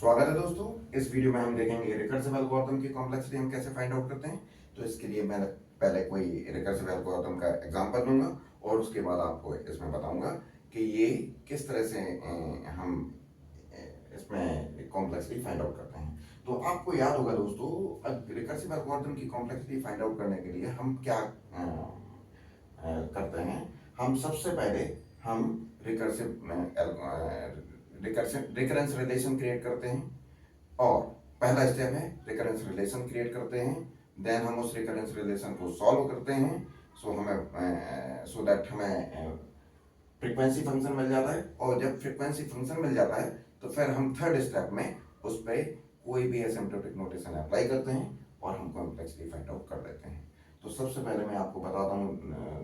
स्वागत है दोस्तों। इस वीडियो में हम देखेंगे रिकर्सिव एल्गोरिथम की कॉम्प्लेक्सिटी हम कैसे फाइंड आउट करते हैं। तो इसके लिए मैं पहले कोई रिकर्सिव एल्गोरिथम का एग्जांपल दूंगा और उसके बाद आपको इसमें बताऊंगा कि ये किस तरह से हम इसमें कॉम्प्लेक्सिटी फाइंड आउट करते हैं। तो आपको याद होगा दोस्तों, रिकर्सिव एल्गोरिथम की कॉम्प्लेक्सिटी फाइंड आउट करने के लिए हम क्या करते हैं। हम सबसे पहले हम रिकर्सिव रिकरेंस रिलेशन क्रिएट करते हैं और पहला स्टेप है रिकरेंस रिलेशन क्रिएट करते हैं। देन हम उस रिकरेंस रिलेशन को सॉल्व करते हैं। सो दैट हमें फ्रीक्वेंसी फंक्शन मिल जाता है और जब फ्रीक्वेंसी फंक्शन मिल जाता है तो फिर हम थर्ड स्टेप में उस पर कोई भी एसिम्प्टोटिक नोटेशन अप्लाई करते हैं और हम कॉम्प्लेक्सिटी फाइंड आउट कर देते हैं। तो सबसे पहले मैं आपको बताता हूँ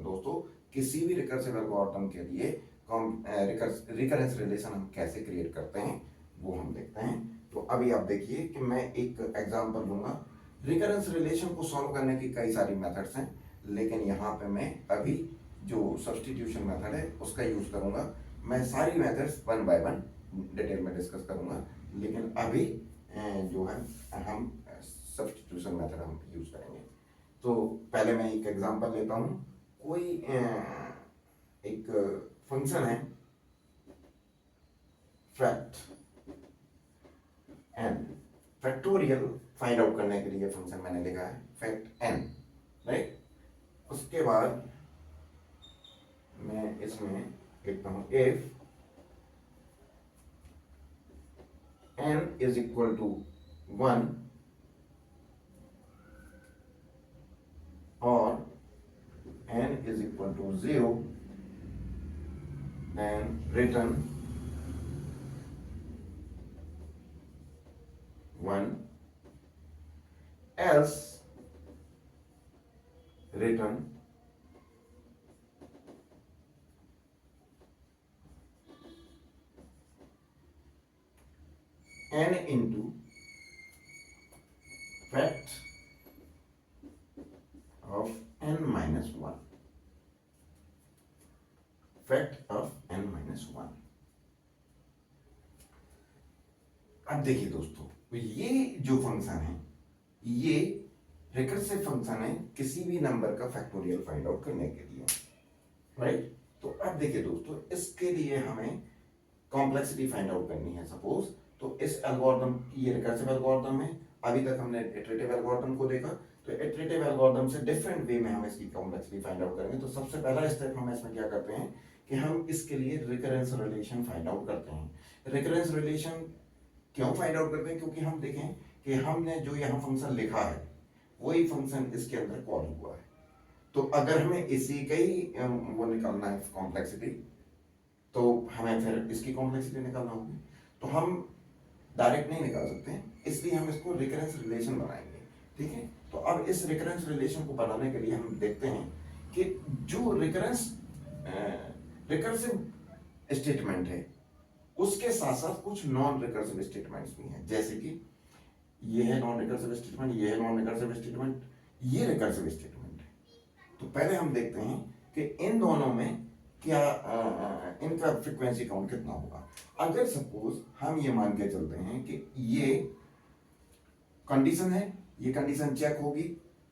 दोस्तों, किसी भी रिकर्सिव एल्गोरिथम के लिए रिकरेंस रिलेशन हम कैसे क्रिएट करते हैं वो हम देखते हैं। तो अभी आप देखिए कि मैं एक एग्जांपल लूंगा। रिकरेंस रिलेशन को सॉल्व करने की कई सारी मेथड्स हैं, लेकिन यहाँ पे मैं अभी जो सब्सटीट्यूशन मेथड है उसका यूज करूंगा। मैं सारी methods one by one detail में डिस्कस करूंगा, लेकिन अभी जो है हम सब्सटीट्यूशन मेथड हम यूज करेंगे। तो पहले मैं एक एग्जांपल लेता हूं। कोई एक फंक्शन है fact N, factorial find out करने के लिए फंक्शन मैंने लिखा है फैक्ट एन, राइट। उसके बाद मैं इसमें लिखता हूं if n is equal to 1 or n is equal to 0, then return 1, else return n into fact of n minus 1, fact of n minus 1। अब देखिए दोस्तों, ये जो फंक्शन है ये रिकर्सिव फंक्शन है किसी भी नंबर का फैक्टोरियल फाइंड आउट करने के लिए, राइट। तो अब देखिए दोस्तों, इसके लिए हमें कॉम्प्लेक्सिटी फाइंड आउट करनी है सपोज। तो इस एल्गोरिथम, ये रिकर्सिव एल्गोरिथम है। अभी तक हमने इटरेटिव एल्गोरिथम को देखा, तो इटरेटिव एल्गोरिथम से डिफरेंट वे में हम इसकी कॉम्प्लेक्सिटी फाइंड आउट करेंगे। तो सबसे पहला स्टेप हम इसमें क्या करते हैं कि हम इसके लिए रिकरेंस रिलेशन फाइंड आउट करते हैं। रिकरेंस रिलेशन क्यों फाइंड आउट करते हैं? क्योंकि हम देखें कि हमने जो यहाँ फंक्शन लिखा है वही फंक्शन इसके अंदर कॉल हुआ है। तो अगर हमें इसी का ही वो निकालना है कॉम्प्लेक्सिटी, तो हमें फिर इसकी कॉम्प्लेक्सिटी निकालना होगी। तो हम डायरेक्ट नहीं निकाल सकते हैं, इसलिए हम इसको रिकरेंस रिलेशन बनाएंगे, ठीक है। तो अब इस रिकरेंस रिलेशन को बनाने के लिए हम देखते हैं कि जो रिकर्सिव स्टेटमेंट है उसके साथ साथ कुछ नॉन रिकर्सिव स्टेटमेंट्स भी हैं। जैसे कि ये है नॉन रिकर्सिव स्टेटमेंट, ये है नॉन रिकर्सिव स्टेटमेंट, ये रिकर्सिव स्टेटमेंट है। तो पहले हम देखते हैं कि इन दोनों में क्या इनका फ्रीक्वेंसी काउंट कितना होगा। अगर सपोज हम ये मान के चलते हैं कि ये कंडीशन है, ये कंडीशन चेक होगी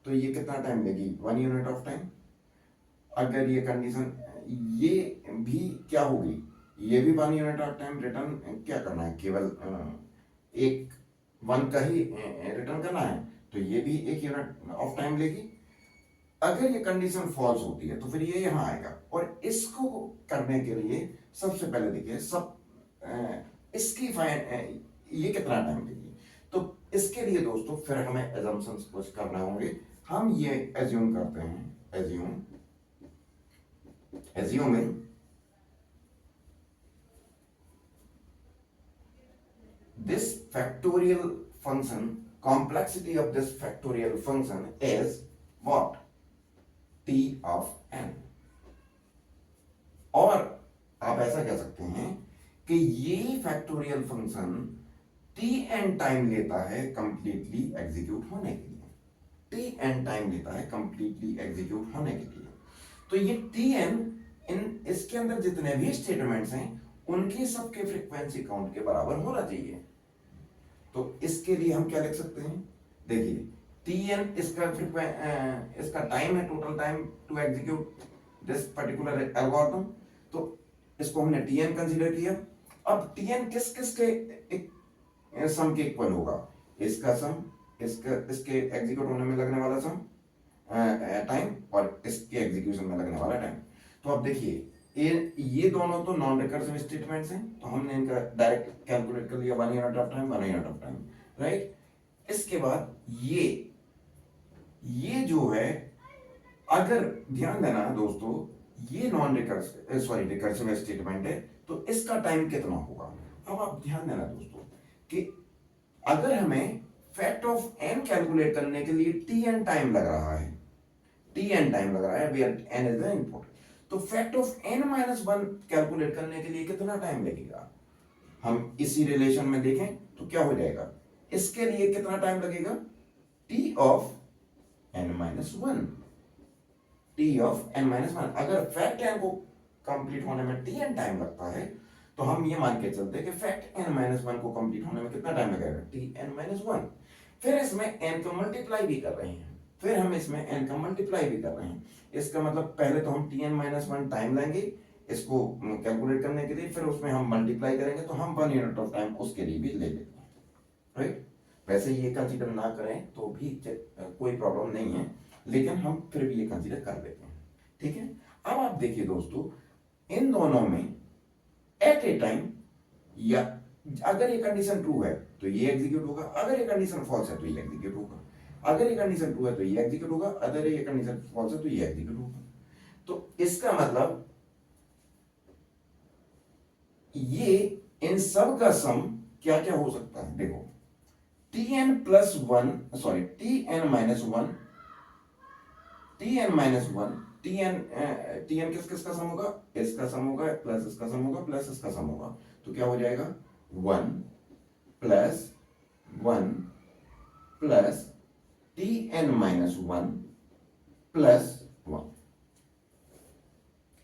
तो ये कितना टाइम लेगी, 1 यूनिट ऑफ टाइम। अगर ये कंडीशन ये भी क्या होगी, ये भी 1 यूनिट ऑफ टाइम। रिटर्न क्या करना है, केवल एक 1 का ही रिटर्न करना है, तो ये भी 1 यूनिट ऑफ टाइम लेगी। अगर ये कंडीशन फॉल्स होती है तो फिर ये यहां आएगा। और इसको करने के लिए सबसे पहले देखिए इसकी ये कितना टाइम लेगी। तो इसके लिए दोस्तों फिर हमें एजम्पशंस कुछ करना होंगे। हम ये एज्यूम करते हैं, assuming this factorial function, complexity of this factorial function is what, t of n। और आप ऐसा कह सकते हैं कि ये factorial function T N time लेता है कंप्लीटली एग्जीक्यूट होने के लिए, टी एन टाइम लेता है कंप्लीटली एग्जीक्यूट होने के लिए। तो ये टी एन इसके अंदर जितने भी स्टेटमेंट्स हैं उनके सबके फ्रीक्वेंसी काउंट के बराबर होना चाहिए। तो इसके लिए हम क्या लिख सकते हैं, देखिए Tn इसका टाइम है, total time to execute this particular algorithm. तो इसको हमने Tn कंसीडर किया। अब Tn किस किस के सम के इक्वल होगा, इसका सम, इसके एग्जीक्यूट होने में लगने वाला सम टाइम और इसके एग्जीक्यूशन में लगने वाला टाइम। तो अब देखिए ये दोनों तो नॉन रिकर्सिव स्टेटमेंट्स हैं, तो हमने इनका डायरेक्ट कैलकुलेट कर लिया, 1 unit of time 1 unit of time, right. इसके बाद ये जो है, अगर ध्यान देना दोस्तों, ये non recursive sorry recursive statement है, तो इसका टाइम कितना होगा। अब आप ध्यान देना दोस्तों कि अगर हमें फैक्ट ऑफ एन कैलकुलेट करने के लिए Tn टाइम लग रहा है, Tn टाइम लग रहा है, where n is the input, तो fact of n minus 1 calculate करने के लिए कितना टाइम लगेगा। हम इसी रिलेशन में देखें तो क्या हो जाएगा, इसके लिए कितना टाइम लगेगा, t of n minus 1, t of n minus 1। अगर फैक्ट n को कंप्लीट होने में Tn टाइम लगता है, तो हम ये मान के चलते हैं कि फैक्ट n माइनस 1 को कंप्लीट होने में कितना टाइम लगेगा, Tn माइनस 1। फिर इसमें n को मल्टीप्लाई भी कर रहे हैं, फिर हम इसमें n का मल्टीप्लाई भी कर रहे हैं। इसका मतलब पहले तो हम Tn माइनस 1 टाइम लेंगे इसको कैलकुलेट करने के लिए, फिर उसमें हम मल्टीप्लाई करेंगे, तो हम 1 यूनिट ऑफ टाइम उसके लिए भी ले लेते हैं, राइट। वैसे ये कंसीडर ना करें तो भी कोई प्रॉब्लम नहीं है, लेकिन हम फिर भी ये कंसीडर कर लेते हैं, ठीक है। अब आप देखिए दोस्तों, इन दोनों में एट ए टाइम, या अगर ये कंडीशन ट्रू है तो ये एग्जीक्यूट होगा, अगर ये कंडीशन फॉल्स है तो ये एग्जीक्यूट होगा, अगर ये कंडीशन ट्रू है तो ये एग्जीक्यूट होगा, अगर ये कंडीशन फॉल्स है तो ये एग्जीक्यूट होगा। तो इसका मतलब ये इन सब का सम क्या क्या हो सकता है, देखो Tn plus 1 sorry Tn minus 1, Tn minus 1, Tn किस किस का सम होगा, इसका सम होगा प्लस इसका सम होगा प्लस इसका सम होगा, तो क्या हो जाएगा 1 plus 1 plus Tn minus 1 plus 1,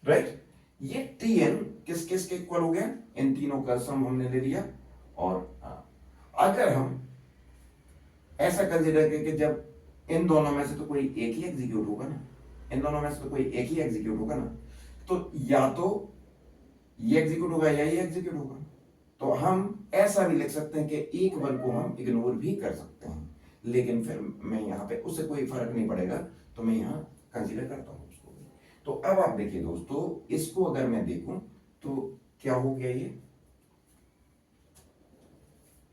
right. ये Tn किस किस के इक्वल हो गया, इन तीनों का सम हमने ले लिया। और अगर हम ऐसा कंसीडर करें कि जब इन दोनों में से तो कोई एक ही एग्जीक्यूट होगा ना, इन दोनों में से तो कोई एक ही एग्जीक्यूट होगा ना, तो या तो ये एग्जीक्यूट होगा या ये एग्जीक्यूट होगा। तो हम ऐसा भी लिख सकते हैं कि एक वन को हम इग्नोर भी कर सकते हैं, लेकिन फिर मैं यहाँ पे उससे कोई फर्क नहीं पड़ेगा, तो मैं यहाँ कंसीडर करता हूँ उसको भी। तो अब आप देखिए दोस्तों, इसको अगर मैं देखूं तो क्या हो गया, ये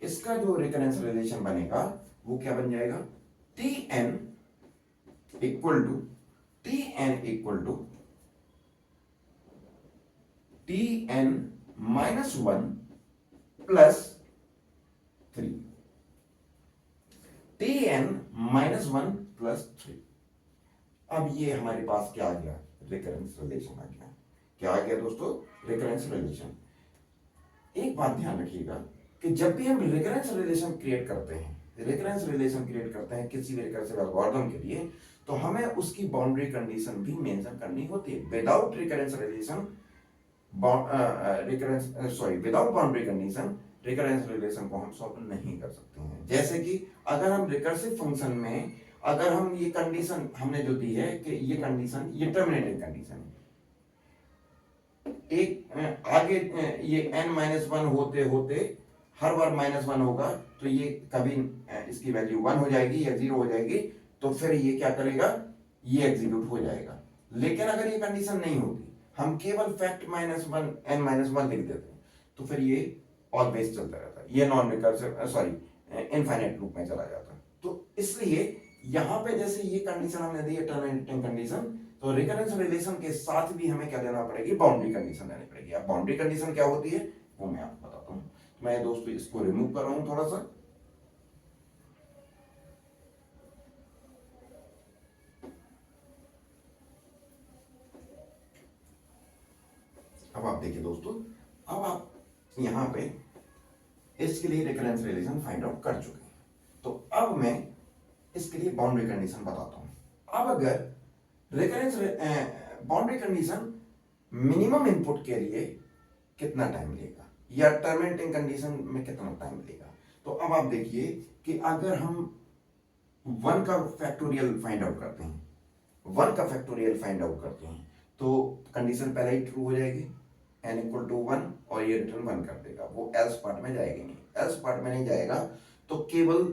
इसका जो रिकरेंस रिलेशन बनेगा वो क्या बन जाएगा, Tn equal to Tn minus 1 plus 3, Tn minus 1 plus 3। अब ये हमारे पास क्या आ गया, रिकरेंस रिलेशन आ गया। क्या आ गया दोस्तों, रिकरेंस रिलेशन। एक बात ध्यान रखिएगा कि जब भी हम रिकरेंस रिलेशन क्रिएट करते हैं, किसी भी रिकर्सिव एल्गोरिथम के लिए, तो हमें उसकी बाउंड्री कंडीशन भी मेंशन करनी होती है। Without boundary condition recurrence relation को हम सॉल्व नहीं कर सकते हैं। जैसे कि अगर हम रिकर्सिव फंक्शन में अगर हम ये कंडीशन हमने जो दी है कि ये कंडीशन, ये टर्मिनेटिंग कंडीशन है, एक आगे ये n-1 होते होते हर बार -1 होगा, तो ये कभी इसकी वैल्यू 1 हो जाएगी या 0 हो जाएगी, तो फिर ये क्या करेगा, ये एग्जीक्यूट हो जाएगा। लेकिन अगर ये कंडीशन नहीं होती, हम केवल फैक्ट -1 n-1 लिख देते हैं, तो फिर ये ऑलवेज चलता रहता है, ये non recursive sorry infinite loop में चला जाता है। तो इसलिए यहां पे जैसे ये कंडीशन हमने दी है टर्मिनेटिंग कंडीशन, तो रिकरेंस रिलेशन के साथ भी हमें क्या देना पड़ेगी, बाउंड्री कंडीशन देनी पड़ेगी। अब बाउंड्री कंडीशन क्या होती है वो मैं आपको बताता हूं। मैं दोस्तों इसको रिमूव कर रहा हूं थोड़ा सा। अब आप देखिए दोस्तों, अब आप यहां पे इसके लिए रिकरेंस रिलेशन फाइंड आउट कर चुके हैं, तो अब मैं इसके लिए बाउंड्री कंडीशन बताता हूं। अब अगर recurrence boundary condition minimum input के लिए कितना टाइम लेगा या टर्मिनेटिंग कंडीशन में कितना टाइम लेगा, तो अब आप देखिए कि अगर हम 1 का फैक्टोरियल फाइंड आउट करते हैं, 1 का फैक्टोरियल फाइंड आउट करते हैं, तो कंडीशन पहले ही ट्रू हो जाएगी, n इक्वल टू 1, और ये रिटर्न 1 कर देगा, वो एल्स पार्ट में जाएगी नहीं, एल्स पार्ट में नहीं जाएगा। तो केवल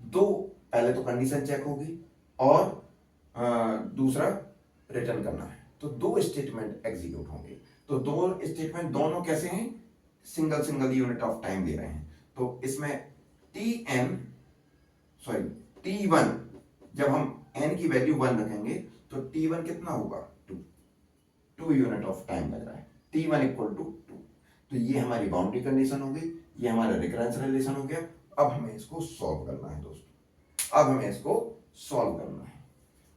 दो, पहले तो कंडीशन चेक होगी और दूसरा रिटर्न करना है, तो दो स्टेटमेंट एग्जीक्यूट होंगे। तो दो स्टेटमेंट दोनों कैसे हैं, single single unit of time दे रहे हैं। तो इसमें t1, जब हम n की वैल्यू 1 रखेंगे तो t1 कितना होगा, 2 यूनिट ऑफ टाइम लग रहा है, t1 इक्वल टू 2। तो ये हमारी बाउंड्री कंडीशन हो गई, ये हमारा रिकरेंस रिलेशन हो गया। अब हमें इसको सॉल्व करना है दोस्तों, अब हमें इसको सॉल्व करना है।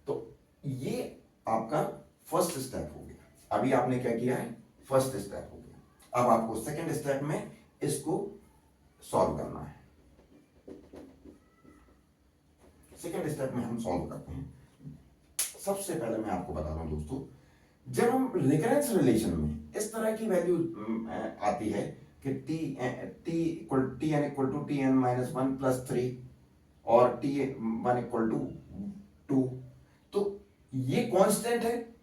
तो ये आपका फर्स्ट स्टेप हो गया। अभी आपने क्या किया है, फर्स्ट स्टेप हो गया। अब आपको सेकंड स्टेप में इसको सॉल्व करना है। सेकंड स्टेप में हम सॉल्व करते हैं। सबसे पहले मैं आपको बता दूं दोस्तों, जब हम रिकरेंस रिलेशन में इस तरह की वैल्यू आती है कि tn equal to tn minus 1 plus 3 और t1 इक्वल टू 2, तो ये कांस्टेंट है,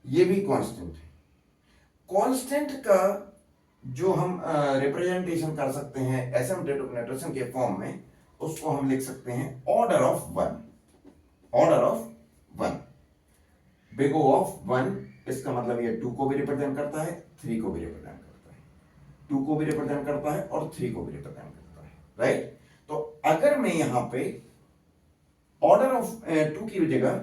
ये भी कांस्टेंट है। कांस्टेंट का जो हम रिप्रेजेंटेशन कर सकते हैं एसिम्प्टोटिक नोटेशन के फॉर्म में, उसको हम लिख सकते हैं order of 1, order of 1, big O of 1। इसका मतलब ये 2 को भी रिप्रेजेंट करता है, 3 को भी रिप्रेजेंट करता है, 2 को भी रिप्रेजेंट करता है और 3 को भी रिप्रेजेंट करता है, राइट। तो अगर मैं यहां पे ऑर्डर ऑफ 2 की जगह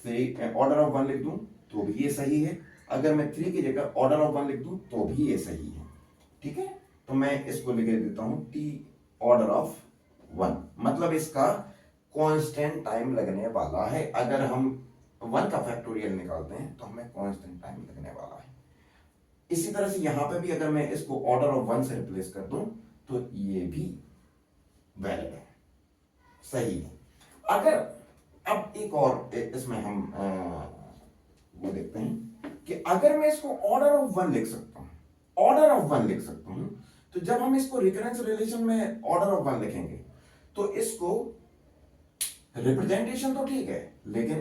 3 ऑर्डर ऑफ 1 लिख दूं तो भी ये सही है, अगर मैं 3 की जगह ऑर्डर ऑफ 1 लिख दूं तो भी ये सही है, ठीक है। तो मैं इसको लिख देता हूं t ऑर्डर ऑफ 1, मतलब इसका कांस्टेंट टाइम लगने वाला है। अगर हम 1 का फैक्टोरियल निकालते हैं तो हमें कांस्टेंट टाइम लगने वाला है। इसी तरह से यहां पे भी अगर मैं इसको ऑर्डर ऑफ 1 से रिप्लेस कर दूं तो ये भी वैलिड है, सही है। अगर अब एक और इसमें हम वो देखते हैं कि अगर मैं इसको ऑर्डर ऑफ 1 लिख सकता हूं, ऑर्डर ऑफ 1 लिख सकता हूं, तो जब हम इसको रिकरेंस रिलेशन में ऑर्डर ऑफ 1 लिखेंगे तो इसको रिप्रेजेंटेशन तो ठीक है, लेकिन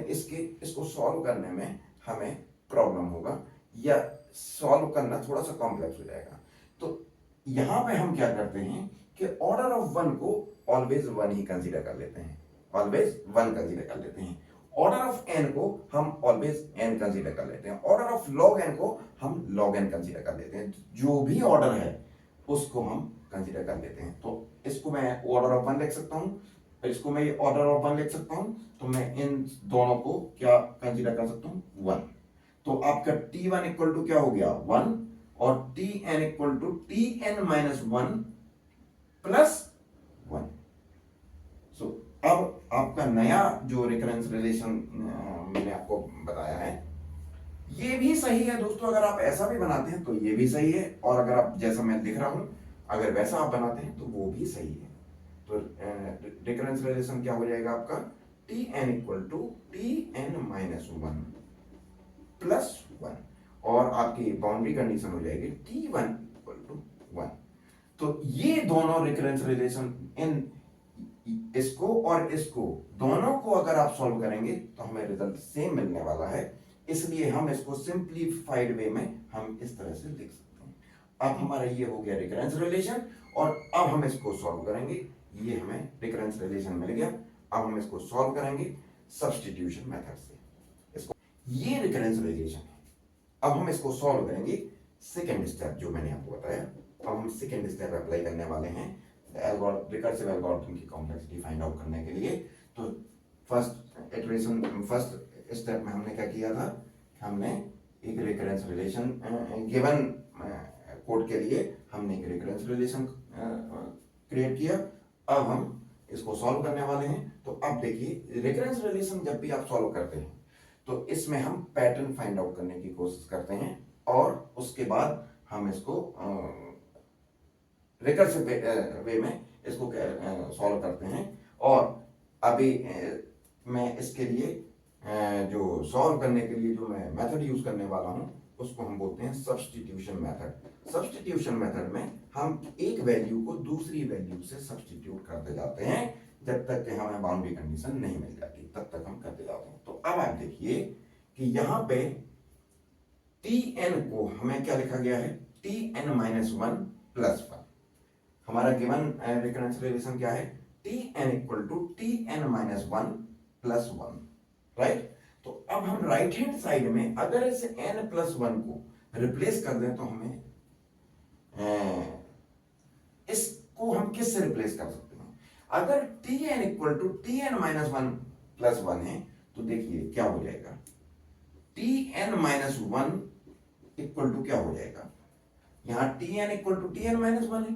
इसको सॉल्व करने में हमें प्रॉब्लम होगा या सॉल्व करना थोड़ा सा कॉम्प्लेक्स हो जाएगा। तो यहां पे हम क्या करते हैं कि ऑर्डर ऑफ 1 को ऑलवेज 1 ही कंसीडर कर लेते हैं, ऑलवेज 1 कंसीडर कर लेते हैं। ऑर्डर ऑफ n को हम ऑलवेज n कंसीडर कर लेते हैं, ऑर्डर ऑफ log n को हम log n कंसीडर कर लेते हैं। जो भी ऑर्डर है उसको हम कंसीडर कर लेते हैं। तो इसको मैं ऑर्डर ऑफ 1 लिख सकता हूं, इसको मैं ऑर्डर ऑफ 1 लिख सकता हूं, तो मैं इन दोनों को क्या कंसीडर कर सकता हूं, 1। तो आपका t1 इक्वल टू क्या हो गया, 1, और tn equal to tn minus 1 plus 1। So अब आपका नया जो रिकरेंस रिलेशन मैंने आपको बताया है ये भी सही है दोस्तों। अगर आप ऐसा भी बनाते हैं तो ये भी सही है, और अगर आप जैसा मैं लिख रहा हूं अगर वैसा आप बनाते हैं तो वो भी सही है। तो रिकरेंस रिलेशन क्या हो जाएगा आपका, tn equal to tn minus 1 plus 1, और आपकी बाउंड्री कंडीशन हो जाएगी t1 इक्वल टू 1। तो ये दोनों रिकरेंस रिलेशन, इन इसको और इसको दोनों को अगर आप सॉल्व करेंगे तो हमें रिजल्ट सेम मिलने वाला है। इसलिए हम इसको सिंप्लीफाइड वे में हम इस तरह से लिख सकते हैं। अब हमारा ये हो गया रिकरेंस रिलेशन, और अब हम इसको सॉल्व करेंगे। ये हमें रिकरेंस रिलेशन मिल गया, अब हम इसको सॉल्व करेंगे सब्स्टिट्यूशन मेथड से। इसको, ये रिकरेंस रिलेशन है। अब हम इसको सॉल्व करेंगे सेकेंड स्टेप जो मैंने आपको बताया। अब हम सेकेंड स्टेप अप्लाई करने वाले हैं रिकर्सिव एल्गोरिथम की कॉम्प्लेक्सिटी फाइंड आउट करने के लिए। तो फर्स्ट इटरेशन, फर्स्ट स्टेप में हमने क्या किया था, हमने एक रिकरेंस रिलेशन गिवन कोड के लिए हमने एक रिकरेंस रिलेशन क्रिएट किया। अब हम इसको सॉल्व करने वाले हैं। तो अब देखिए, रिकरेंस रिलेशन जब भी आप सॉल्व करते हैं तो इसमें हम पैटर्न फाइंड आउट करने की कोशिश करते हैं, और उसके बाद हम इसको रिकर्सिव वे में इसको सॉल्व करते हैं। और अभी मैं इसके लिए जो सॉल्व करने के लिए जो मैं मेथड यूज करने वाला हूं उसको हम बोलते हैं सब्स्टिट्यूशन मेथड। सब्स्टिट्यूशन मेथड में हम एक वैल्यू को दूसरी वैल्यू से सब्स्टिट्यूट करते जाते हैं, जब तक कि हमें बाउंड्री कंडीशन नहीं मिल जाती तब तक हम करते जाते हैं। तो अब आप देखिए कि यहां पे टी एन को हमें क्या लिखा गया है, T N minus one plus one. हमारा गिवन रिकरेंस रिलेशन क्या है, T N equal to T N minus one plus one, right. तो अब हम राइट हैंड साइड में अगर इस एन प्लस वन को रिप्लेस कर दें तो हमें इसको हम किससे रिप्लेस कर सकते हैं। अगर T N equal to T N minus one plus one है तो देखिए क्या हो जाएगा, T N minus one equal to क्या हो जाएगा, यहां T N equal to T N minus one है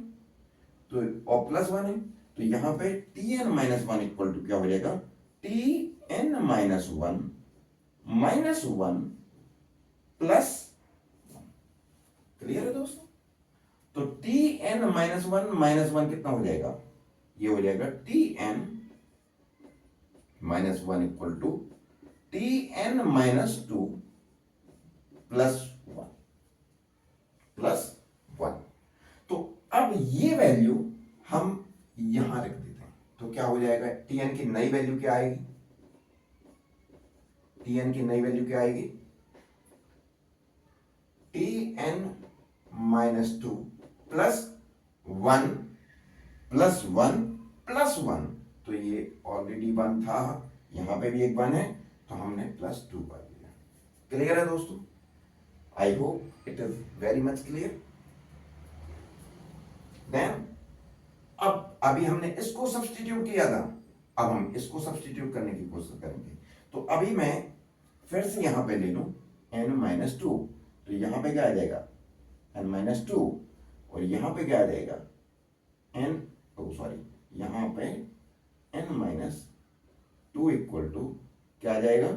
तो और प्लस वन है, तो यहां पे T N minus one equal to क्या हो जाएगा, T N minus one plus. Clear है दोस्तों। तो टी एन माइनस वन कितना हो जाएगा, ये हो जाएगा T N minus one equal to T N minus two plus one. तो अब ये वैल्यू हम यहां रख देते हैं तो क्या हो जाएगा, टी एन की नई वैल्यू क्या आएगी, टी एन की नई वैल्यू क्या आएगी, T N minus two plus one plus one plus one. तो ये ऑलरेडी वन था, यहां पे भी एक वन है तो हमने प्लस टू कर दिया। क्लियर है दोस्तों, I hope it is very much clear. Then अब अभी हमने इसको सब्स्टिट्यूट किया था, अब हम इसको सब्स्टिट्यूट करने की कोशिश करेंगे। तो अभी मैं फिर से यहां पे ले लूं n माइनस टू, तो यहां पे क्या आ जाएगा n माइनस टू, और यहां पे क्या आ जाएगा n, सॉरी यहां पे n minus two equal to क्या आ जाएगा,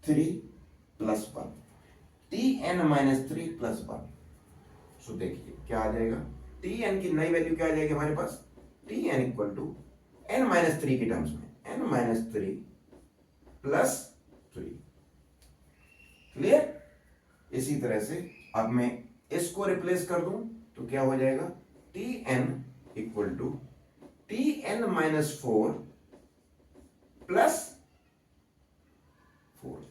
three plus one, T N minus three plus one. So देखिए क्या आ जाएगा, टी एन की नई वैल्यू क्या आ जाएगी हमारे पास, T N equal to N minus three के टर्म्स में N minus three plus three. Clear. इसी तरह से अब मैं इसको रिप्लेस कर दूं तो क्या हो जाएगा, T N equal to T N minus four plus four.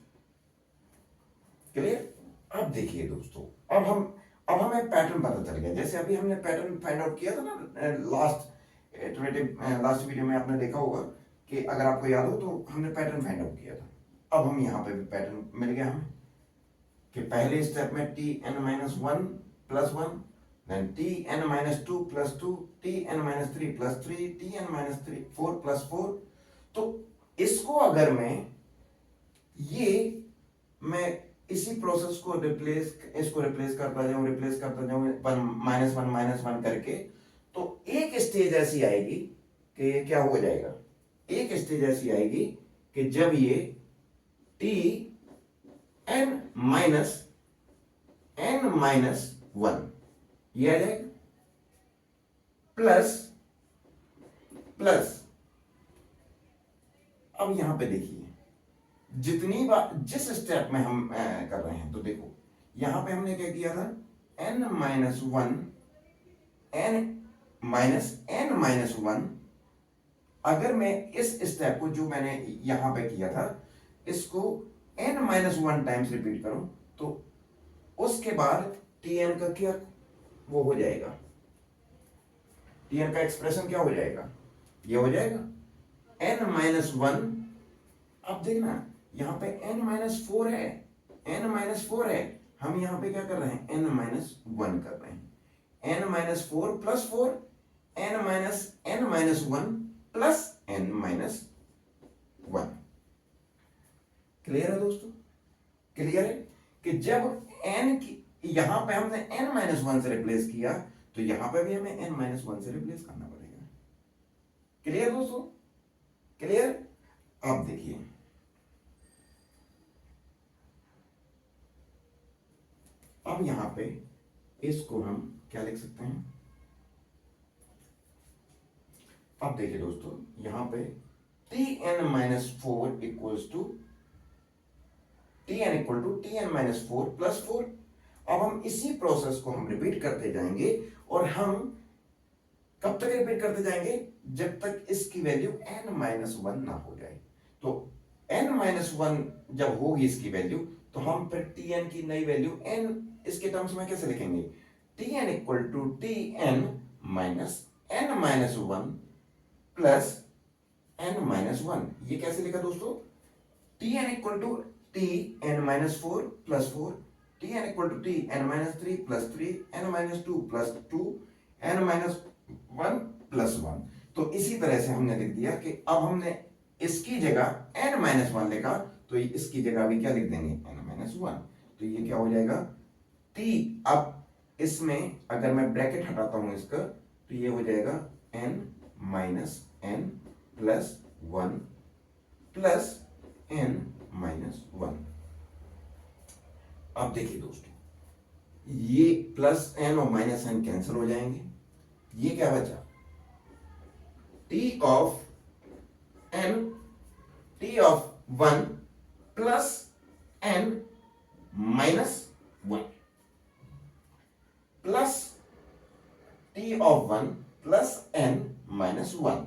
Clear. अब देखिए दोस्तों, अब हमें पैटर्न पता चल गया। जैसे अभी हमने पैटर्न फाइंड आउट किया था ना लास्ट वीडियो में, आपने देखा होगा कि अगर आपको याद हो तो हमने पैटर्न फाइंड आउट किया था। अब हम यहां पे भी पैटर्न मिल गया हमें कि पहले स्टेप में T N minus one plus one, then T N minus two plus two, T N minus three plus three, T N minus three four plus four. तो इसको अगर मैं इसी प्रोसेस को रिप्लेस करता जाऊं माइनस वन करके, तो एक स्टेज ऐसी आएगी कि ये क्या हो जाएगा, एक स्टेज ऐसी आएगी कि जब ये टी एन माइनस वन ये आ जाएगा प्लस। अब यहां पे देखिए जितनी बार जिस स्टेप में हम कर रहे हैं, तो देखो यहां पे हमने क्या किया था, n माइनस वन। अगर मैं इस स्टेप को जो मैंने यहां पे किया था इसको n minus one times repeat करूं तो उसके बाद tn का क्या वो हो जाएगा, tn का एक्सप्रेशन क्या हो जाएगा, ये हो जाएगा n माइनस वन। अब देखना यहां पे n माइनस फोर है, हम यहां पे क्या कर रहे हैं, n माइनस वन कर रहे हैं, n minus four plus four, n minus one plus n minus one. Clear है दोस्तों, क्लियर है कि जब n की यहां पे हमने n माइनस वन से रिप्लेस किया तो यहां पे भी हमें n माइनस वन से रिप्लेस करना पड़ेगा। क्लियर दोस्तों, क्लियर। अब देखिए अब यहां पे इसको हम क्या लिख सकते हैं, अब देखिए दोस्तों यहां पे T N minus four equals to T N minus four plus four. अब हम इसी प्रोसेस को हम रिपीट करते जाएंगे और हम कब तक रिपीट करते जाएंगे, जब तक इसकी वैल्यू n-1 ना हो जाए। तो n-1 जब होगी इसकी वैल्यू, तो हम फिर tn की नई वैल्यू n इसके टर्म्स में कैसे लिखेंगे, tn equal to tn minus n-1 plus n-1। ये कैसे लिखा दोस्तों, tn equal to tn-4 plus 4, tn equal to tn-3 plus 3, n-2 plus 2, n-1 plus 1। तो इसी तरह से हमने लिख दिया कि अब हमने इसकी जगह n-1 लिखा, तो इसकी जगह भी क्या लिख देंगे, n-1। तो ये क्या हो जाएगा t। अब इसमें अगर मैं ब्रैकेट हटाता हूं इसका, तो ये हो जाएगा n-n प्लस 1 प्लस n-1। अब देखिए दोस्तों, ये प्लस n और माइनस n कैंसिल हो जाएंगे, ये क्या बचा, t of 1 plus n minus 1 plus t of 1 plus n minus 1।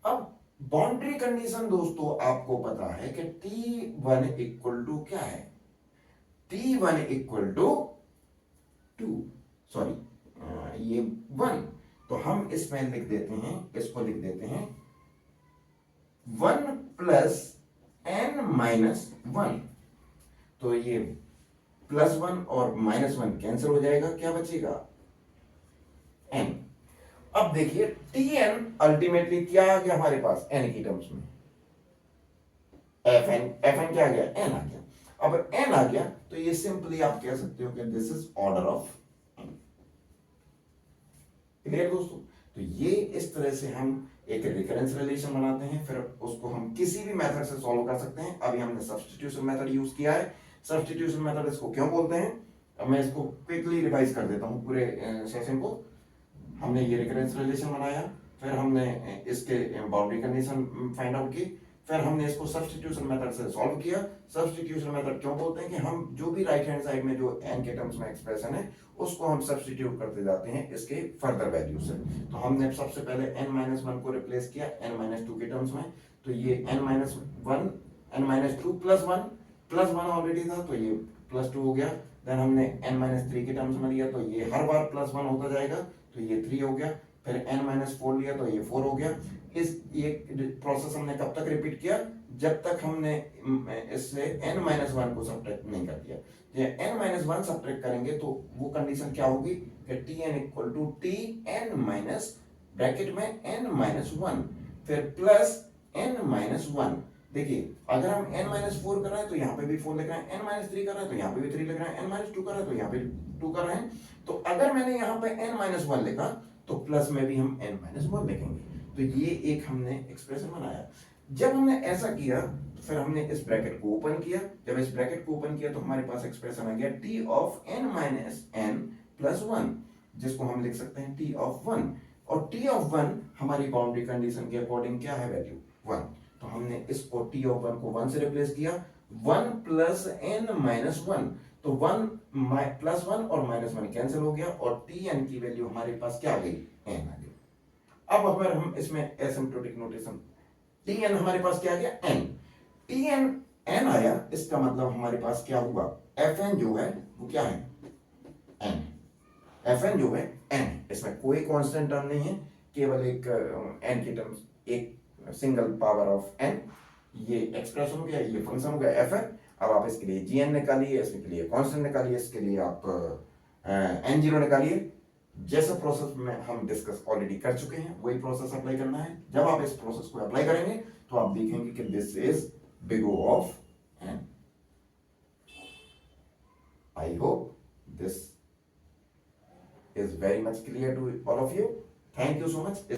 अब बाउंड्री कंडीशन दोस्तों आपको पता है कि t1 इक्वल टू क्या है, t1 इक्वल टू 2, सॉरी ये 1। तो हम इसमें लिख देते हैं, इसको लिख देते हैं 1 प्लस n माइनस 1। तो ये प्लस 1 और माइनस 1 कैंसिल हो जाएगा, क्या बचेगा, n। अब देखिए tn अल्टीमेटली क्या आ गया हमारे पास n की टर्म्स में, fn क्या आ गया, n आ गया। अब n आ गया तो ये सिंपली आप कह सकते हो कि this is order of n। Clear दोस्तों। तो ये इस तरह से हम एक रिकरेंस रिलेशन बनाते हैं, फिर उसको हम किसी भी मेथड से सॉल्व कर सकते हैं। अभी हमने सब्स्टिट्यूशन मेथड यूज किया है। सब्स्टिट्यूशन मेथड इसको क्यों बोलते हैं, अब मैं इसको क्विकली रिवाइज कर देता हूं पूरे सेशन को। हमने ये रिकरेंस रिलेशन बनाया, फिर हमने इसके बाउंड्री कंडीशन फाइंड आउट की, फिर हमने इसको सब्स्टिट्यूशन मेथड से सॉल्व किया। सब्स्टिट्यूशन मेथड क्यों बोलते हैं कि हम जो भी राइट हैंड साइड में जो n के टर्म्स में एक्सप्रेशन है उसको हम सब्स्टिट्यूट करते जाते हैं इसके फर्दर वैल्यू से। तो हमने सबसे पहले n-1 को रिप्लेस किया n-2 के टर्म्स में, तो ये n-1 n-2 प्लस 1 ऑलरेडी था तो ये प्लस 2 हो गया। देन हमने n-3 के टर्म्स में लिया तो ये हर बार प्लस 1 होता जाएगा, तो ये 3 हो गया। फिर n-4 लिया तो ये 4 हो गया। ये प्रोसेस हमने कब तक रिपीट किया, जब तक हमने इससे n-1 को सब्ट्रैक्ट नहीं कर दिया। ये n-1 सब्ट्रैक्ट करेंगे तो वो कंडीशन क्या होगी कि tn equal to tn minus bracket में n-1 फिर प्लस n-1। देखिए अगर हम n-4 कर रहे हैं तो यहाँ पे भी 4 लिख रहे हैं, n-3 कर रहे हैं तो यहाँ पे भी 3 लिख रहे हैं, n-2 कर रहे हैं तो यहाँ पे 2 कर रहे हैं। तो अगर मैंने यहाँ पे n-1 लिखा तो प्लस में भी हम n-1 लिखेंगे। तो ये एक हमने एक्सप्रेशन बनाया। जब हमने ऐसा किया तो फिर हमने इस ब्रैकेट को ओपन किया। जब इस ब्रैकेट को ओपन किया तो हमारे पास एक्सप्रेशन आ गया t of n minus n plus 1, जिसको हम लिख सकते हैं t ऑफ 1। और t ऑफ 1 हमारी बाउंड्री कंडीशन के अकॉर्डिंग क्या है, वैल्यू 1। तो हमने इसको t ऑफ 1 को 1 से रिप्लेस किया, 1 प्लस n माइनस 1। तो 1 प्लस 1 और माइनस 1 कैंसिल हो गया और tn की वैल्यू हमारे पास क्या आ गई, n आ गई। अब अगर हम इसमें एसिम्प्टोटिक नोटेशन, tn हमारे पास क्या आ गया, n। tn n आया, इसका मतलब हमारे पास क्या हुआ, fn जो है वो क्या है, n। fn जो है n, इसमें कोई कांस्टेंट टर्म नहीं है, केवल एक n की टर्म्स, एक सिंगल पावर ऑफ n। ये एक्सप्रेशन हो गया, ये फंक्शन हो गया fn। अब आप इसके लिए gn निकालिए, इसके लिए कांस्टेंट निकालिए, इसके लिए आप n0 निकालिए। जैसा प्रोसेस में हम डिस्कस ऑलरेडी कर चुके हैं वही प्रोसेस अप्लाई करना है। जब आप इस प्रोसेस को अप्लाई करेंगे तो आप देखेंगे कि this is big O of n। I hope this is very much clear to all of you. Thank you so much.